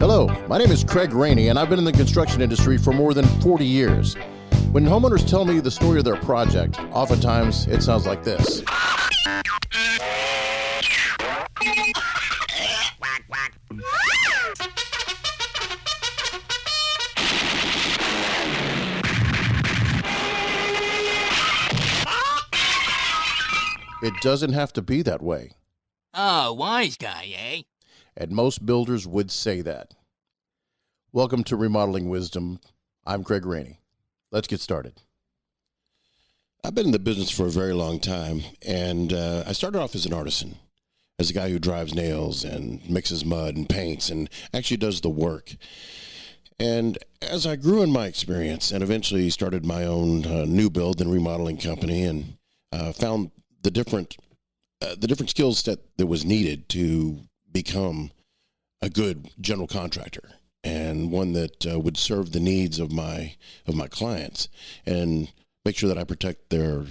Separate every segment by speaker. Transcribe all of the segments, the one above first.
Speaker 1: Hello, my name is Craig Rainey, and I've been in the construction industry for more than 40 years. When homeowners tell me the story of their project, oftentimes it sounds like this. It doesn't have to be that way.
Speaker 2: Oh, wise guy, eh?
Speaker 1: And most builders would say that. Welcome to Remodeling Wisdom. I'm Craig Rainey. Let's get started. I've been in the business for a very long time, and I started off as an artisan, as a guy who drives nails and mixes mud and paints and actually does the work. And as I grew in my experience and eventually started my own new build and remodeling company and found the different skills that was needed to become a good general contractor and one that would serve the needs of my clients and make sure that I protect their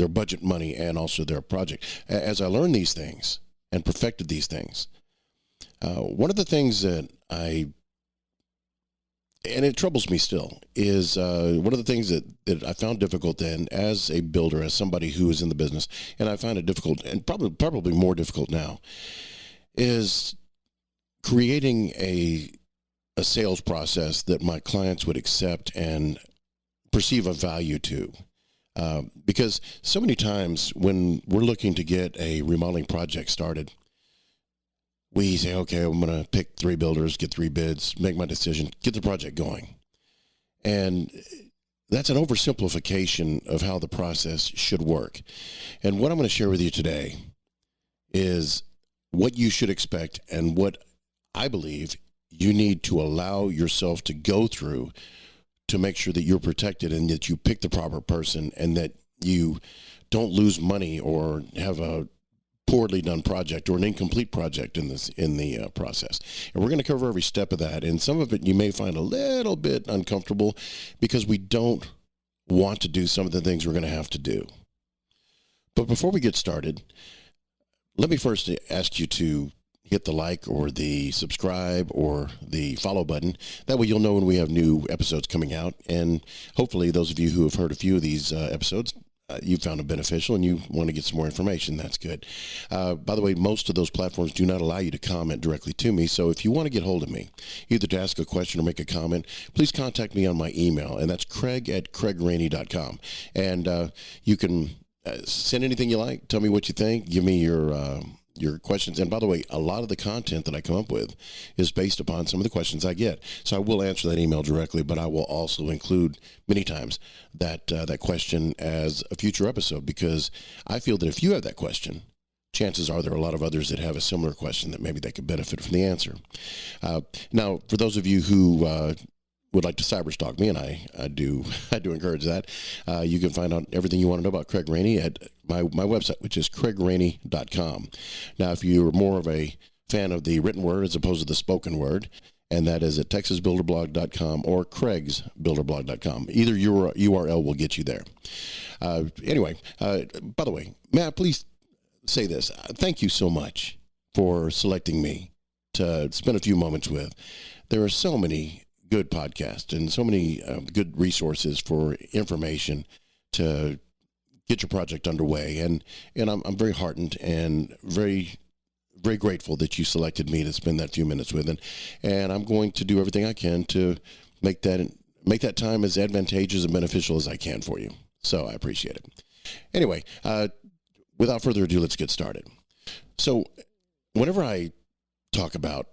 Speaker 1: budget money and also their project. As I learned these things and perfected these things, one of the things that and it troubles me still, is one of the things that I found difficult then as a builder, as somebody who is in the business, and I find it difficult and probably more difficult now, is creating a sales process that my clients would accept and perceive a value to. Because so many times when we're looking to get a remodeling project started, we say, okay, I'm going to pick 3 builders, get 3 bids, make my decision, get the project going. And that's an oversimplification of how the process should work. And what I'm going to share with you today is what you should expect and what I believe you need to allow yourself to go through to make sure that you're protected and that you pick the proper person and that you don't lose money or have a poorly done project or an incomplete project in the process. And we're going to cover every step of that. And some of it you may find a little bit uncomfortable because we don't want to do some of the things we're going to have to do. But before we get started, let me first ask you to hit the like or the subscribe or the follow button. That way you'll know when we have new episodes coming out. And hopefully those of you who have heard a few of these episodes, you found it beneficial and you want to get some more information. That's good. By the way, most of those platforms do not allow you to comment directly to me. So if you want to get hold of me, either to ask a question or make a comment, please contact me on my email. And that's craig@craigrainey.com. And you can send anything you like. Tell me what you think. Give me your questions. And by the way, a lot of the content that I come up with is based upon some of the questions I get. So I will answer that email directly, but I will also include many times that question as a future episode, because I feel that if you have that question, chances are there are a lot of others that have a similar question that maybe they could benefit from the answer. Now, for those of you who would like to cyberstalk me, and I do encourage that, you can find out everything you want to know about Craig Rainey at my website, which is craigrainey.com. Now, if you're more of a fan of the written word as opposed to the spoken word, and that is at texasbuilderblog.com or craigsbuilderblog.com. Either URL will get you there. Anyway, by the way, may I please say this? Thank you so much for selecting me to spend a few moments with. There are so many good podcasts and so many good resources for information to get your project underway. And I'm very heartened and very, very grateful that you selected me to spend that few minutes with. And I'm going to do everything I can to make that time as advantageous and beneficial as I can for you. So I appreciate it. Anyway, without further ado, let's get started. So whenever I talk about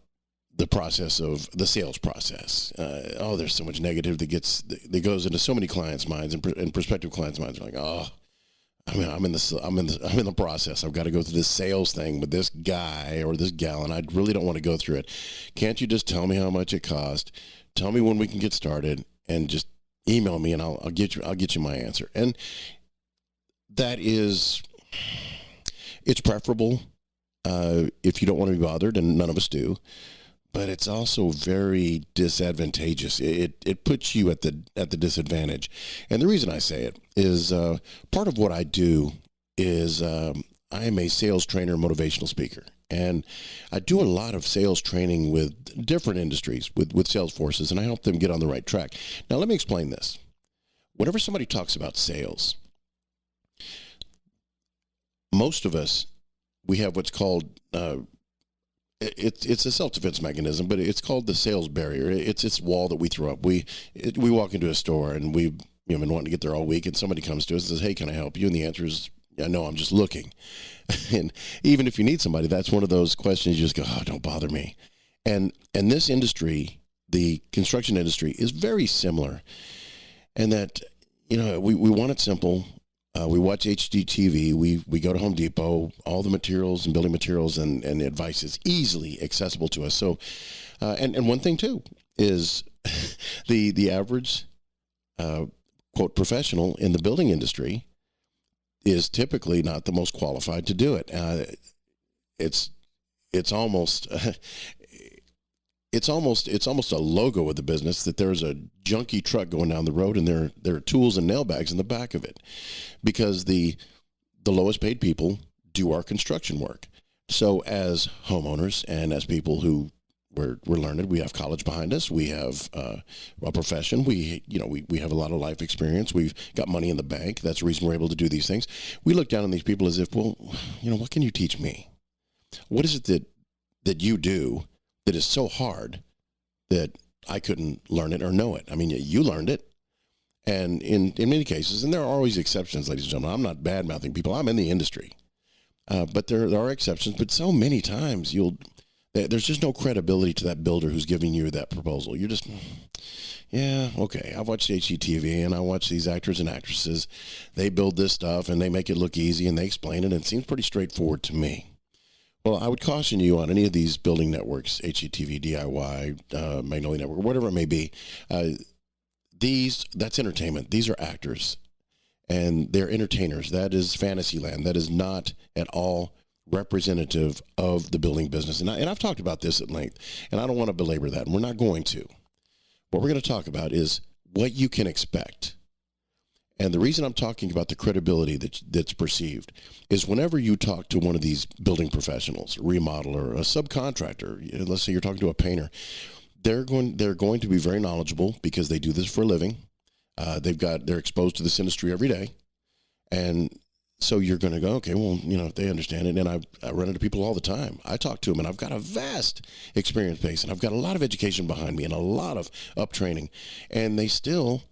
Speaker 1: the process of the sales process, there's so much negative that goes into so many clients' minds and prospective clients' minds. Are like, I'm in the process. I've got to go through this sales thing with this guy or this gal, and I really don't want to go through it. Can't you just tell me how much it costs? Tell me when we can get started, and just email me, and I'll get you my answer. And that is, it's preferable if you don't want to be bothered, and none of us do. But it's also very disadvantageous. It puts you at the disadvantage. And the reason I say it is part of what I do is I am a sales trainer, motivational speaker, and I do a lot of sales training with different industries, with sales forces, and I help them get on the right track. Now, let me explain this. Whenever somebody talks about sales, most of us, we have what's called it's a self-defense mechanism, but it's called the sales barrier. It's this wall that we throw up. We walk into a store and we've been wanting to get there all week, and somebody comes to us and says, "Hey, can I help you?" And the answer is, "Yeah, no, I'm just looking." And even if you need somebody, that's one of those questions you just go, "Oh, don't bother me." And this industry, the construction industry, is very similar, and that we want it simple. We watch HGTV. We go to Home Depot. All the materials and building materials and advice is easily accessible to us. So, and one thing too is the average quote professional in the building industry is typically not the most qualified to do it. It's almost it's almost a logo of the business that there's a junky truck going down the road and there are tools and nail bags in the back of it, because the lowest paid people do our construction work. So as homeowners and as people who we're learned, we have college behind us, we have a profession, we have a lot of life experience, we've got money in the bank. That's the reason we're able to do these things. We look down on these people as if, well, what can you teach me? What is it that you do that is so hard that I couldn't learn it or know it? I mean, you learned it. And in many cases, and there are always exceptions, ladies and gentlemen, I'm not bad-mouthing people. I'm in the industry. But there are exceptions. But so many times there's just no credibility to that builder who's giving you that proposal. You're just, yeah, okay. I've watched HGTV and I watch these actors and actresses. They build this stuff and they make it look easy and they explain it, and it seems pretty straightforward to me. Well, I would caution you on any of these building networks, HGTV, DIY, Magnolia Network, whatever it may be. That's entertainment. These are actors, and they're entertainers. That is fantasy land. That is not at all representative of the building business. And I've talked about this at length, and I don't want to belabor that, and we're not going to. What we're going to talk about is what you can expect. And the reason I'm talking about the credibility that's perceived is whenever you talk to one of these building professionals, remodeler, a subcontractor, let's say you're talking to a painter, they're going to be very knowledgeable because they do this for a living. They're exposed to this industry every day. And so you're going to go, okay, well, they understand it. And I run into people all the time. I talk to them, and I've got a vast experience base, and I've got a lot of education behind me and a lot of up training. And they still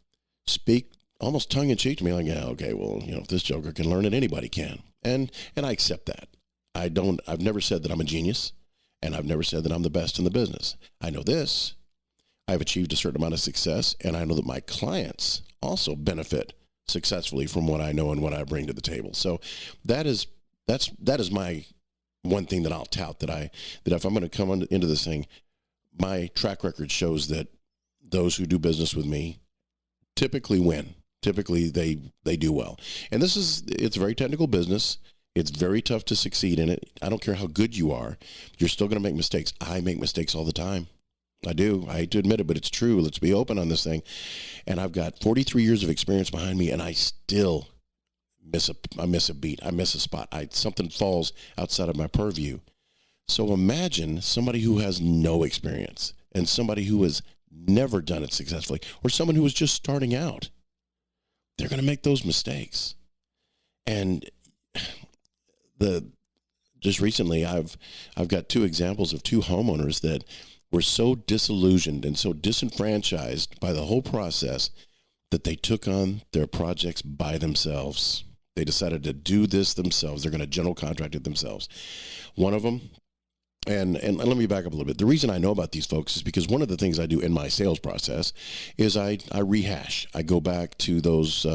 Speaker 1: speak almost tongue-in-cheek to me, like, yeah, okay, well, if this joker can learn it, anybody can. And I accept that. I've never said that I'm a genius, and I've never said that I'm the best in the business. I know this. I've achieved a certain amount of success, and I know that my clients also benefit successfully from what I know and what I bring to the table. So that is my one thing that I'll tout, that if I'm going to come into this thing, my track record shows that those who do business with me typically win. Typically, they do well. And it's a very technical business. It's very tough to succeed in it. I don't care how good you are. You're still going to make mistakes. I make mistakes all the time. I do. I hate to admit it, but it's true. Let's be open on this thing. And I've got 43 years of experience behind me, and I still miss a beat. I miss a spot. Something falls outside of my purview. So imagine somebody who has no experience and somebody who has never done it successfully, or someone who is just starting out. They're going to make those mistakes. And just recently, I've got two examples of two homeowners that were so disillusioned and so disenfranchised by the whole process that they took on their projects by themselves. They decided to do this themselves. They're going to general contract it themselves. One of them, and let me back up a little bit. The reason I know about these folks is because one of the things I do in my sales process is I rehash. I go back to those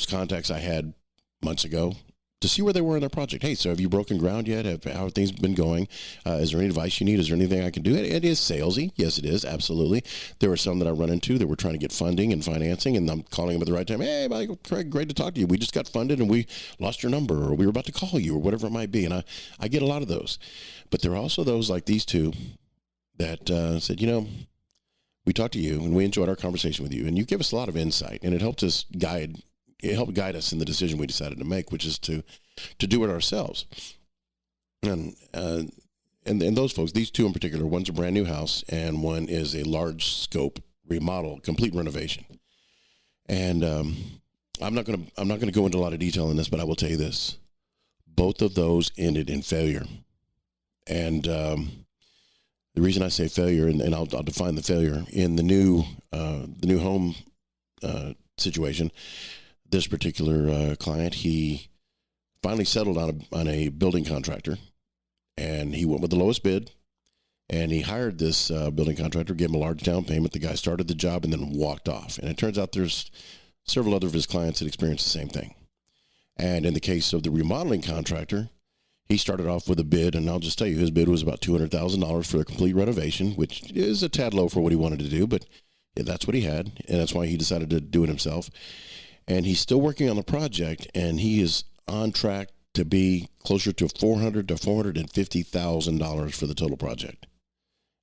Speaker 1: contacts I had months ago to see where they were in their project. Hey, so have you broken ground yet? How have things been going? Is there any advice you need? Is there anything I can do? It is salesy. Yes, it is. Absolutely. There were some that I run into that were trying to get funding and financing, and I'm calling them at the right time. Hey, Michael, Craig, great to talk to you. We just got funded and we lost your number, or we were about to call you, or whatever it might be. And I get a lot of those. But there are also those like these two that said, we talked to you and we enjoyed our conversation with you, and you give us a lot of insight, and it helped guide us in the decision we decided to make, which is to to do it ourselves. And those folks, these two in particular, one's a brand new house and one is a large scope remodel, complete renovation. And I'm not gonna go into a lot of detail in this, but I will tell you this: both of those ended in failure. And the reason I say failure, and I'll define the failure in the new home situation. This particular client, he finally settled on a building contractor, and he went with the lowest bid. And he hired this building contractor, gave him a large down payment. The guy started the job and then walked off. And it turns out there's several other of his clients that experienced the same thing. And in the case of the remodeling contractor, he started off with a bid, and I'll just tell you, his bid was about $200,000 for a complete renovation, which is a tad low for what he wanted to do, but yeah, that's what he had, and that's why he decided to do it himself. And he's still working on the project, and he is on track to be closer to $400,000 to $450,000 for the total project.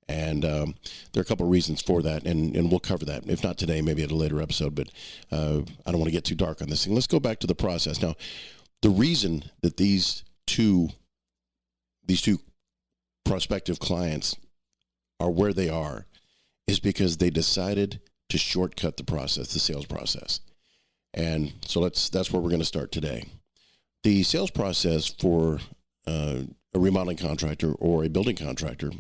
Speaker 1: And there are a couple of reasons for that, and we'll cover that. If not today, maybe at a later episode, but I don't want to get too dark on this thing. Let's go back to the process. Now, the reason that these two prospective clients are where they are is because they decided to shortcut the process, the sales process. And so that's where we're going to start today. The sales process for a remodeling contractor or a building contractor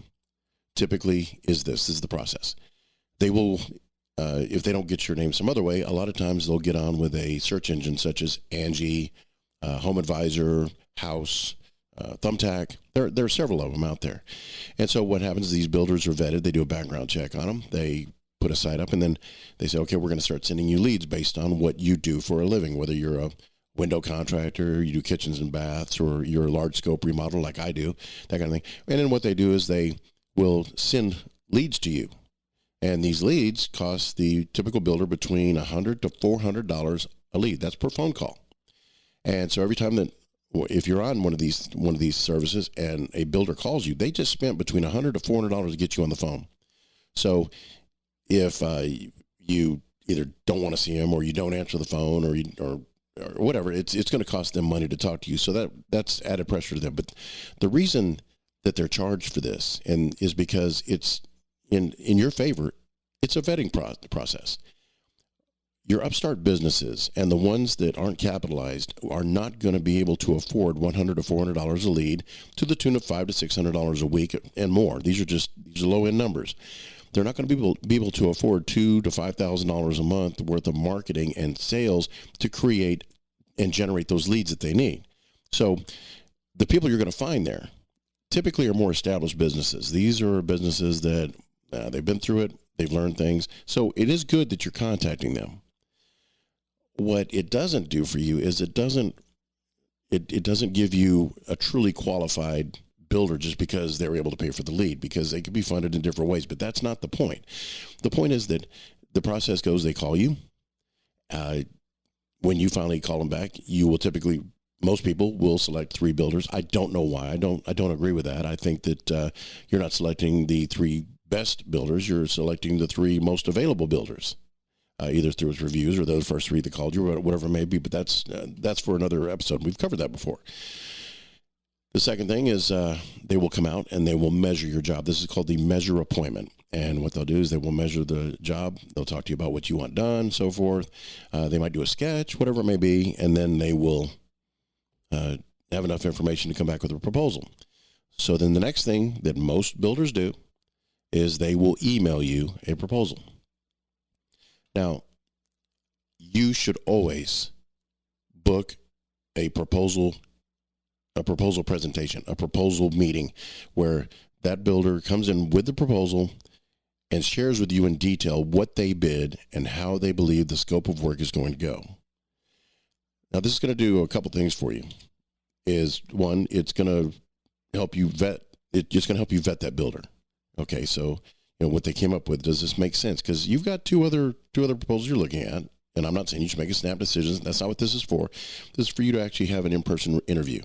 Speaker 1: typically is this is the process. They will, if they don't get your name some other way, a lot of times they'll get on with a search engine such as Angie, Home Advisor, House, Thumbtack. There are several of them out there. And so what happens is these builders are vetted. They do a background check on them. They put a site up, and then they say, okay, we're going to start sending you leads based on what you do for a living, whether you're a window contractor, you do kitchens and baths, or you're a large scope remodel like I do, that kind of thing. And then what they do is they will send leads to you. And these leads cost the typical builder between $100 to $400 a lead. That's per phone call. And so every time that, if you're on one of these services and a builder calls you, they just spent between $100 to $400 to get you on the phone. So if you either don't want to see them, or you don't answer the phone, or whatever, it's going to cost them money to talk to you. So that's added pressure to them. But the reason that they're charged for this is because it's in your favor. It's a vetting process. Your upstart businesses and the ones that aren't capitalized are not going to be able to afford $100 to $400 a lead to the tune of $500 to $600 a week and more. These are low end numbers. They're not going to be able to afford $2,000 to $5,000 a month worth of marketing and sales to create and generate those leads that they need. So the people you're going to find there typically are more established businesses. These are businesses that they've been through it. They've learned things. So it is good that you're contacting them. What it doesn't do for you is it doesn't give you a truly qualified builder just because they're able to pay for the lead, because they could be funded in different ways. But that's not the point. The point is that the process goes, they call you. When you finally call them back, you will typically, most people will select 3 builders. I don't know why. I don't agree with that. I think that you're not selecting the 3 best builders. You're selecting the 3 most available builders, either through his reviews or those first 3 that called you, or whatever it may be. But that's for another episode. We've covered that before. The second thing is they will come out and they will measure your job. This is called the measure appointment. And what they'll do is they will measure the job. They'll talk to you about what you want done, so forth. They might do a sketch, whatever it may be, and then they will have enough information to come back with a proposal. So then the next thing that most builders do is they will email you a proposal. Now, you should always book a proposal presentation, a proposal meeting, where that builder comes in with the proposal and shares with you in detail what they bid and how they believe the scope of work is going to go. Now, this is going to do a couple things for you. Is one, it's going to help you vet. It's going to help you vet that builder. Okay, so what they came up with, does this make sense? Because you've got two other proposals you're looking at, and I'm not saying you should make a snap decision. That's not what this is for. This is for you to actually have an in-person interview.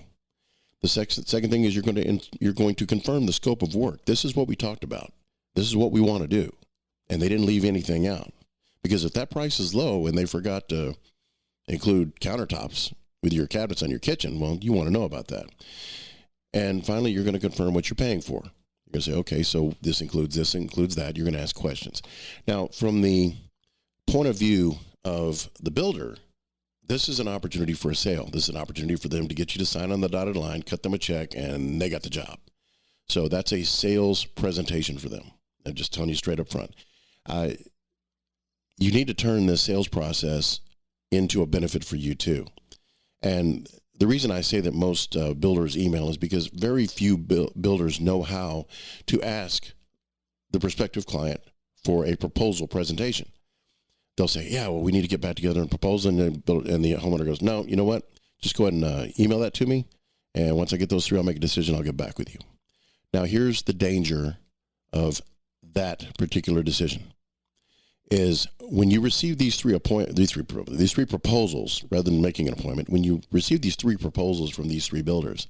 Speaker 1: The second thing is you're going to confirm the scope of work. This is what we talked about. This is what we want to do. And they didn't leave anything out. Because if that price is low and they forgot to include countertops, with your cabinets on your kitchen. Well, you want to know about that. And finally, you're going to confirm what you're paying for. You're going to say, okay, so this includes that. You're going to ask questions. Now, from the point of view of the builder, this is an opportunity for a sale. This is an opportunity for them to get you to sign on the dotted line, cut them a check, and they got the job. So that's a sales presentation for them. I'm just telling you straight up front. You need to turn this sales process into a benefit for you too. And the reason I say that most builders email is because very few builders know how to ask the prospective client for a proposal presentation. They'll say, yeah, well, we need to get back together and propose. And the homeowner goes, no, you know what? Just go ahead and email that to me. And once I get those 3, I'll make a decision. I'll get back with you. Now, here's the danger of that particular decision is when you receive these three proposals, rather than making an appointment, when you receive these 3 proposals from these 3 builders,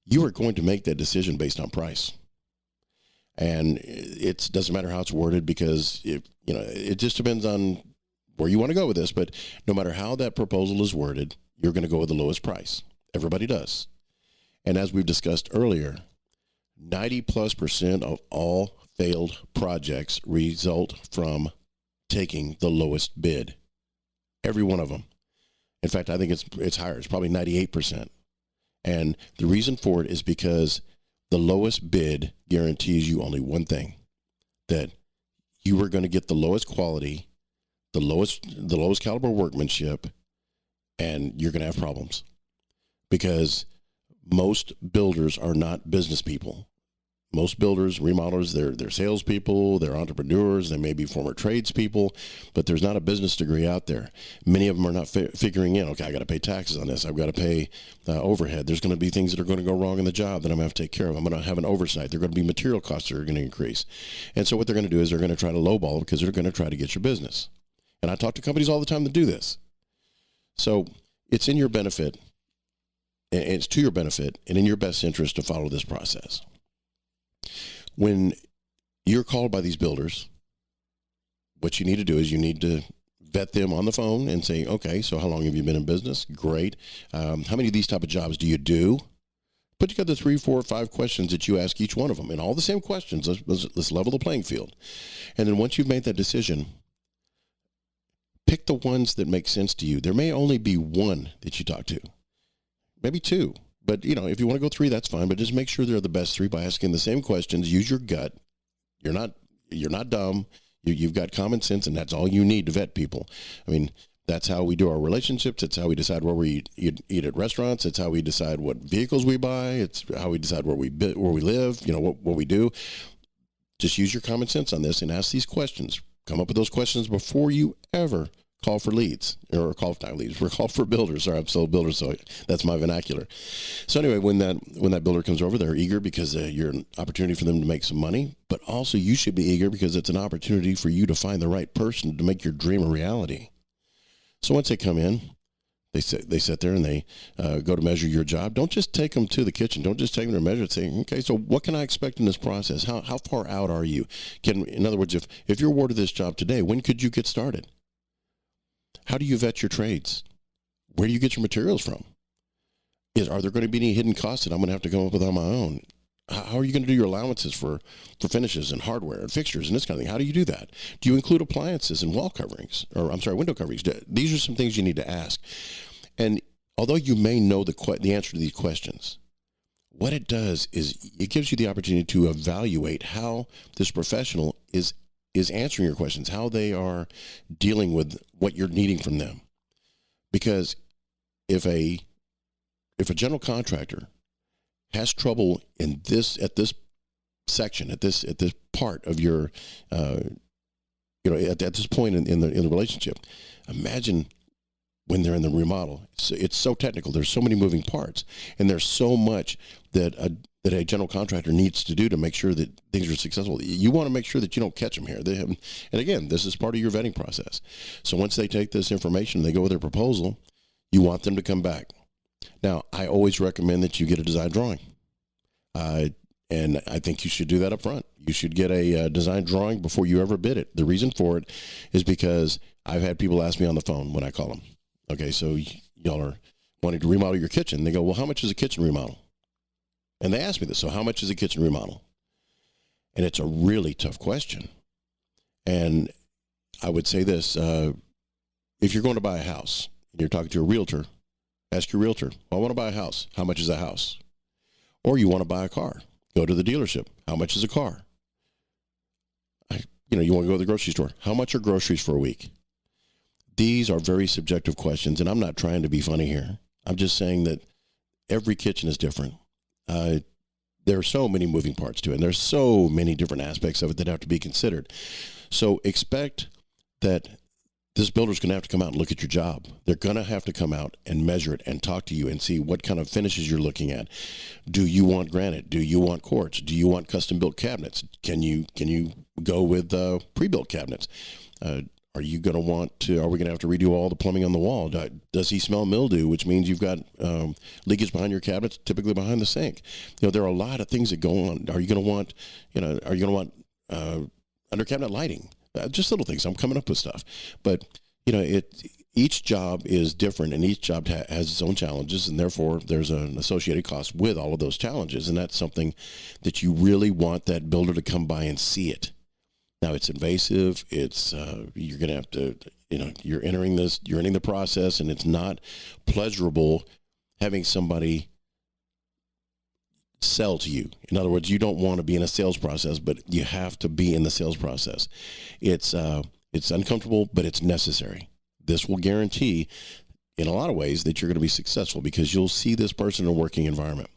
Speaker 1: you are going to make that decision based on price. And it doesn't matter how it's worded because it just depends on where you want to go with this. But no matter how that proposal is worded, you're going to go with the lowest price. Everybody does. And as we've discussed earlier, 90+% of all failed projects result from taking the lowest bid. Every one of them. In fact, I think it's higher. It's probably 98%. And the reason for it is because the lowest bid guarantees you only one thing, that you are going to get the lowest quality, the lowest caliber workmanship, and you're going to have problems because most builders are not business people. Most builders, remodelers, they're salespeople, they're entrepreneurs, they may be former tradespeople, but there's not a business degree out there. Many of them are not figuring in, okay, I got to pay taxes on this. I've got to pay overhead. There's going to be things that are going to go wrong in the job that I'm going to have to take care of. I'm going to have an oversight. There are going to be material costs that are going to increase. And so what they're going to do is they're going to try to lowball because they're going to try to get your business. And I talk to companies all the time that do this. So it's in your benefit, and it's to your benefit and in your best interest to follow this process. When you're called by these builders, what you need to do is you need to vet them on the phone and say, okay, so how long have you been in business? Great. How many of these type of jobs do you do? Put together 3, 4, 5 questions that you ask each one of them, and all the same questions. Let's level the playing field. And then once you've made that decision, pick the ones that make sense to you. There may only be one that you talk to, maybe 2. But, if you want to go 3, that's fine. But just make sure they're the best 3 by asking the same questions. Use your gut. You're not dumb. You've got common sense, and that's all you need to vet people. I mean, that's how we do our relationships. It's how we decide where we eat at restaurants. It's how we decide what vehicles we buy. It's how we decide where we live, what we do. Just use your common sense on this and ask these questions. Come up with those questions before you ever call for leads, or not leads. We're called for builders. Sorry, I'm still a builder, so that's my vernacular. So anyway, when that builder comes over, they're eager because you're an opportunity for them to make some money, but also you should be eager because it's an opportunity for you to find the right person to make your dream a reality. So once they come in, they sit there and they go to measure your job. Don't just take them to the kitchen. Don't just take them to measure it. Say, okay, so what can I expect in this process? How far out are you? In other words, if you're awarded this job today, when could you get started? How do you vet your trades? Where do you get your materials from? Are there going to be any hidden costs that I'm going to have to come up with on my own? How are you going to do your allowances for finishes and hardware and fixtures and this kind of thing? How do you do that? Do you include appliances and window coverings? These are some things you need to ask. And although you may know the answer to these questions, what it does is it gives you the opportunity to evaluate how this professional is answering your questions, how they are dealing with what you're needing from them. Because if a general contractor has trouble at this section, at this part of your, at this point in the relationship, imagine when they're in the remodel. It's so technical. There's so many moving parts, and there's so much that a general contractor needs to do to make sure that things are successful. You want to make sure that you don't catch them here. And again, this is part of your vetting process. So once they take this information and they go with their proposal, you want them to come back. Now, I always recommend that you get a design drawing. And I think you should do that up front. You should get a design drawing before you ever bid it. The reason for it is because I've had people ask me on the phone when I call them, okay, so y'all are wanting to remodel your kitchen. They go, well, how much is a kitchen remodel? And they ask me this. So how much is a kitchen remodel? And it's a really tough question. And I would say this, if you're going to buy a house and you're talking to a realtor, ask your realtor, well, I want to buy a house. How much is a house? Or you want to buy a car. Go to the dealership. How much is a car? You want to go to the grocery store. How much are groceries for a week? These are very subjective questions, and I'm not trying to be funny here. I'm just saying that every kitchen is different. There are so many moving parts to it, and there's so many different aspects of it that have to be considered. So expect that this builder's going to have to come out and look at your job. They're going to have to come out and measure it and talk to you and see what kind of finishes you're looking at. Do you want granite? Do you want quartz? Do you want custom-built cabinets? Can you go with pre-built cabinets? Are we going to have to redo all the plumbing on the wall? Does he smell mildew, which means you've got leakage behind your cabinets, typically behind the sink? There are a lot of things that go on. Are you going to want under cabinet lighting? Just little things. I'm coming up with stuff. But, each job is different, and each job has its own challenges, and therefore there's an associated cost with all of those challenges. And that's something that you really want that builder to come by and see it. Now, it's invasive. It's you're going to have to, you're entering the process, and it's not pleasurable having somebody sell to you. In other words, you don't want to be in a sales process, but you have to be in the sales process. It's uncomfortable, but it's necessary. This will guarantee, in a lot of ways, that you're going to be successful because you'll see this person in a working environment.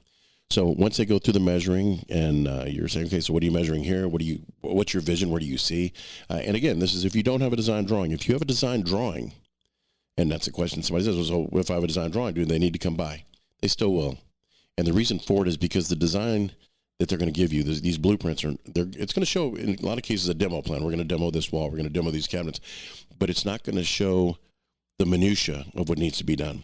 Speaker 1: So once they go through the measuring and you're saying, okay, so what are you measuring here? What's your vision? What do you see? And again, this is if you don't have a design drawing. If you have a design drawing, and that's a question somebody says, so if I have a design drawing, do they need to come by? They still will. And the reason for it is because the design that they're going to give you, these blueprints, it's going to show, in a lot of cases, a demo plan. We're going to demo this wall. We're going to demo these cabinets. But it's not going to show the minutia of what needs to be done.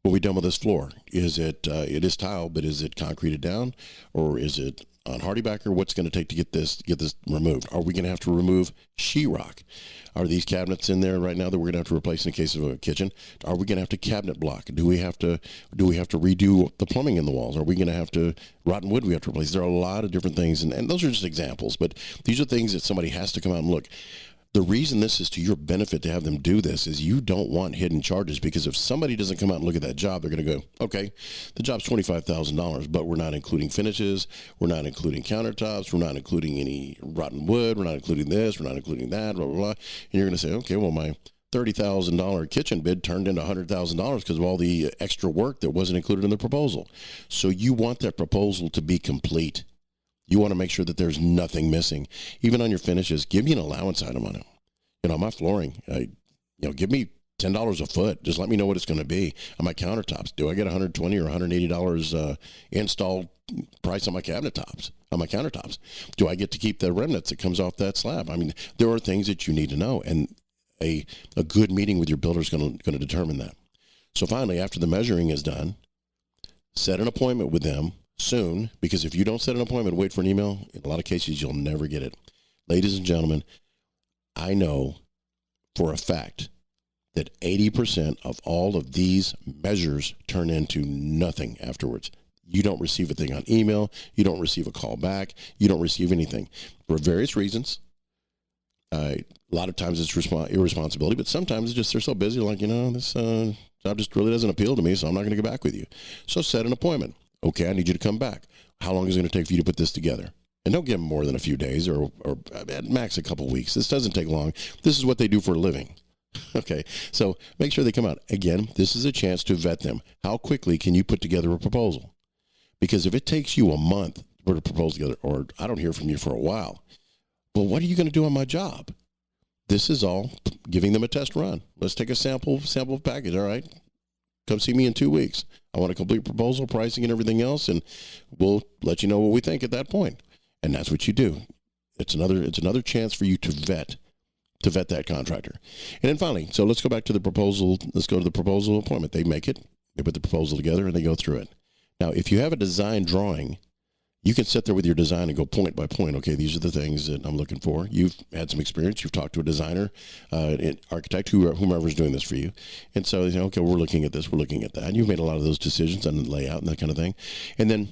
Speaker 1: When we demo this floor, it is tile, but is it concreted down, or is it on Hardybacker? What's going to take to get this removed? Are we going to have to remove sheetrock? Are these cabinets in there right now that we're going to have to replace in case of a kitchen? Are we going to have to cabinet block? Do we have to redo the plumbing in the walls? Are we going to have to rotten wood we have to replace? There are a lot of different things, and those are just examples, but these are things that somebody has to come out and look. The reason this is to your benefit to have them do this is you don't want hidden charges, because if somebody doesn't come out and look at that job, they're going to go, okay, the job's $25,000, but we're not including finishes, we're not including countertops, we're not including any rotten wood, we're not including this, we're not including that, blah, blah, blah. And you're going to say, okay, well, my $30,000 kitchen bid turned into $100,000 because of all the extra work that wasn't included in the proposal. So you want that proposal to be complete. You want to make sure that there's nothing missing. Even on your finishes, give me an allowance item on it. My flooring, give me $10 a foot. Just let me know what it's going to be. On my countertops, do I get $120 or $180 install price on my countertops? Do I get to keep the remnants that comes off that slab? I mean, there are things that you need to know, and a good meeting with your builder is going to determine that. So finally, after the measuring is done, set an appointment with them soon, because if you don't set an appointment, wait for an email, in a lot of cases, you'll never get it. Ladies and gentlemen, I know for a fact that 80% of all of these measures turn into nothing afterwards. You don't receive a thing on email. You don't receive a call back. You don't receive anything for various reasons. A lot of times it's irresponsibility, but sometimes it's just they're so busy, like, this job just really doesn't appeal to me, so I'm not going to get back with you. So set an appointment. Okay, I need you to come back. How long is it going to take for you to put this together? And don't give them more than a few days or at max a couple weeks. This doesn't take long. This is what they do for a living. Okay, so make sure they come out. Again, this is a chance to vet them. How quickly can you put together a proposal? Because if it takes you a month to put a proposal together, or I don't hear from you for a while, well, what are you going to do on my job? This is all giving them a test run. Let's take a sample package, all right? Come see me in 2 weeks. I want a complete proposal, pricing, and everything else, and we'll let you know what we think at that point. And that's what you do. It's another chance for you to vet that contractor. And then finally, so let's go back to the proposal. Let's go to the proposal appointment. They make it. They put the proposal together, and they go through it. Now, if you have a design drawing, You can sit there with your design and go point by point. Okay, these are the things that I'm looking for. You've had some experience. You've talked to a designer, an architect, whomever's doing this for you. And so, okay, we're looking at this, we're looking at that. And you've made a lot of those decisions on the layout and that kind of thing. And then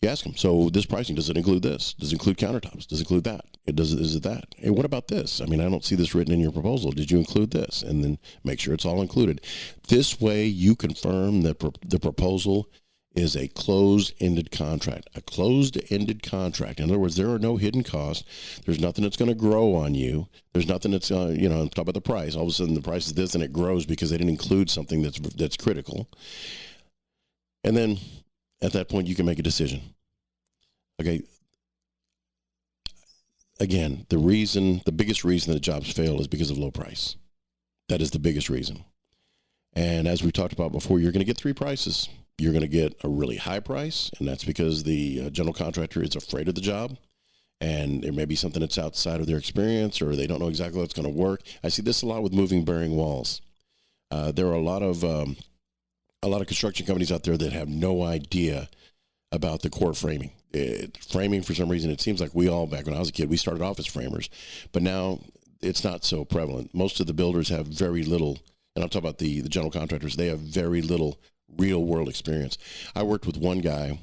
Speaker 1: you ask them, so this pricing, does it include this? Does it include countertops? Does it include that? Is it that? Hey, what about this? I mean, I don't see this written in your proposal. Did you include this? And then make sure it's all included. This way you confirm that the proposal is a closed-ended contract. A closed-ended contract. In other words, there are no hidden costs. There's nothing that's going to grow on you. There's nothing that's, on top of the price. All of a sudden the price is this and it grows because they didn't include something that's critical. And then at that point you can make a decision. Okay. Again, the biggest reason that jobs fail is because of low price. That is the biggest reason. And as we talked about before, you're going to get three prices. You're going to get a really high price, and that's because the general contractor is afraid of the job, and there may be something that's outside of their experience, or they don't know exactly what's going to work. I see this a lot with moving bearing walls. There are a lot of construction companies out there that have no idea about the core framing. Framing, for some reason, it seems like back when I was a kid, we started off as framers, but now it's not so prevalent. Most of the builders have very little, and I'm talking about the general contractors, they have very little real world experience. I worked with one guy,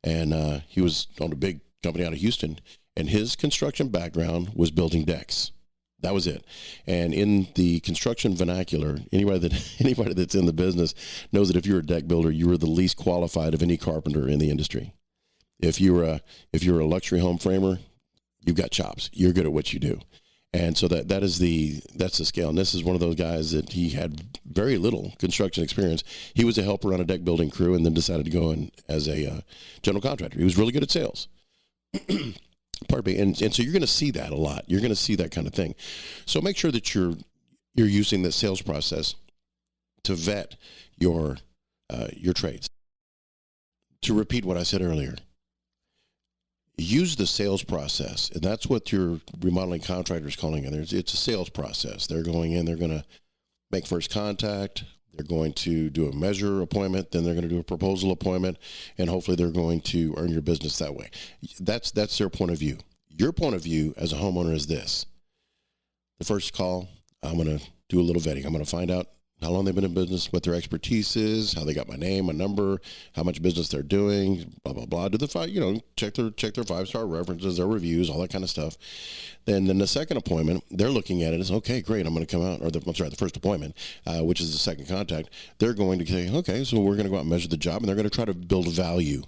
Speaker 1: and he was on a big company out of Houston, and his construction background was building decks. That was it. And in the construction vernacular, anybody that's in the business knows that if you're a deck builder, you are the least qualified of any carpenter in the industry. If you're a luxury home framer, you've got chops. You're good at what you do. And so that's the scale. And this is one of those guys that he had very little construction experience. He was a helper on a deck building crew and then decided to go in as a general contractor. He was really good at sales. Pardon me. And so you're going to see that a lot. You're going to see that kind of thing. So make sure that you're using the sales process to vet your trades. To repeat what I said earlier, use the sales process, and that's what your remodeling contractor is calling it. It's a sales process. They're going in, they're going to make first contact, they're going to do a measure appointment, then they're going to do a proposal appointment, and hopefully they're going to earn your business that way. That's their point of view. Your point of view as a homeowner is this. The first call, I'm going to do a little vetting. I'm going to find out how long they've been in business, what their expertise is, how they got my name, my number, how much business they're doing, blah, blah, blah. Do the check their 5-star references, their reviews, all that kind of stuff. Then the second appointment, they're looking at it as, okay, great, I'm going to come out, the first appointment, which is the second contact. They're going to say, okay, so we're going to go out and measure the job, and they're going to try to build value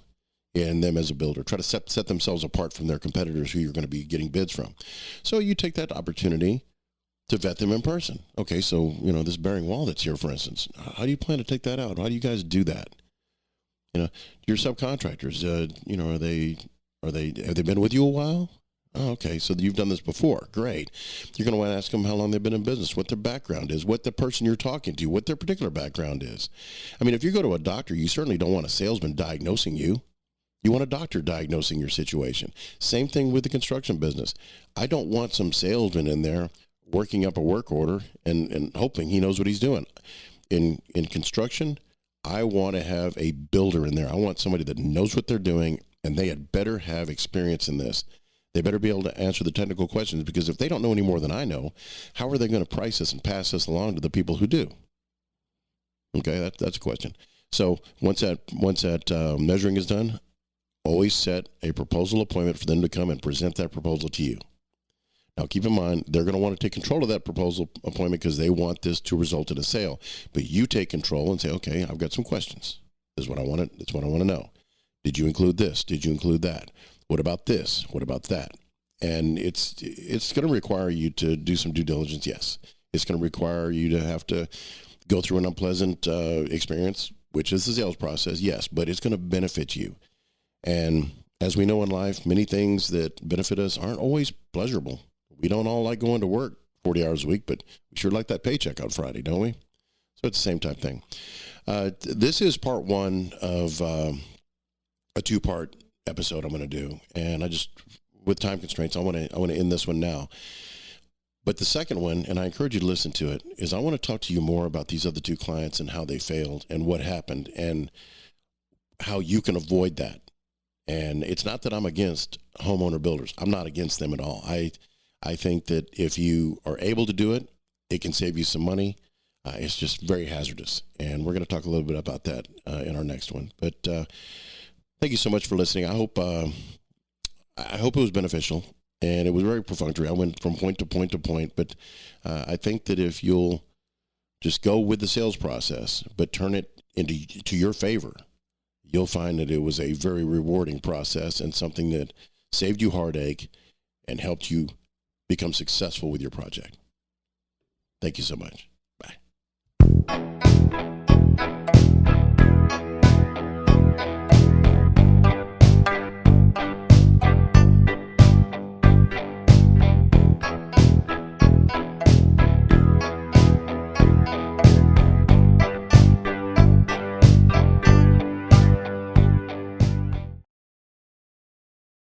Speaker 1: in them as a builder, try to set themselves apart from their competitors who you're going to be getting bids from. So you take that opportunity to vet them in person. Okay, so, this bearing wall that's here, for instance, how do you plan to take that out? How do you guys do that? Your subcontractors, have they been with you a while? Oh, okay, so you've done this before. Great. You're going to want to ask them how long they've been in business, what their background is, what the person you're talking to, what their particular background is. I mean, if you go to a doctor, you certainly don't want a salesman diagnosing you. You want a doctor diagnosing your situation. Same thing with the construction business. I don't want some salesman in there working up a work order and hoping he knows what he's doing. In construction, I want to have a builder in there. I want somebody that knows what they're doing, and they had better have experience in this. They better be able to answer the technical questions, because if they don't know any more than I know, how are they going to price this and pass this along to the people who do? Okay, that's a question. So once that measuring is done, always set a proposal appointment for them to come and present that proposal to you. Now, keep in mind, they're going to want to take control of that proposal appointment because they want this to result in a sale. But you take control and say, okay, I've got some questions. This is what I want to, that's what I want to know. Did you include this? Did you include that? What about this? What about that? And it's going to require you to do some due diligence, yes. It's going to require you to have to go through an unpleasant experience, which is the sales process, yes, but it's going to benefit you. And as we know in life, many things that benefit us aren't always pleasurable. We don't all like going to work 40 hours a week, but we sure like that paycheck on Friday, don't we? So it's the same type thing. This is part one of a two-part episode I'm going to do. And with time constraints, I want to end this one now. But the second one, and I encourage you to listen to it, is I want to talk to you more about these other two clients and how they failed and what happened and how you can avoid that. And it's not that I'm against homeowner builders. I'm not against them at all. I think that if you are able to do it, it can save you some money. It's just very hazardous. And we're going to talk a little bit about that in our next one. But thank you so much for listening. I hope it was beneficial. And it was very perfunctory. I went from point to point to point. But I think that if you'll just go with the sales process, but turn it to your favor, you'll find that it was a very rewarding process and something that saved you heartache and helped you become successful with your project. Thank you so much.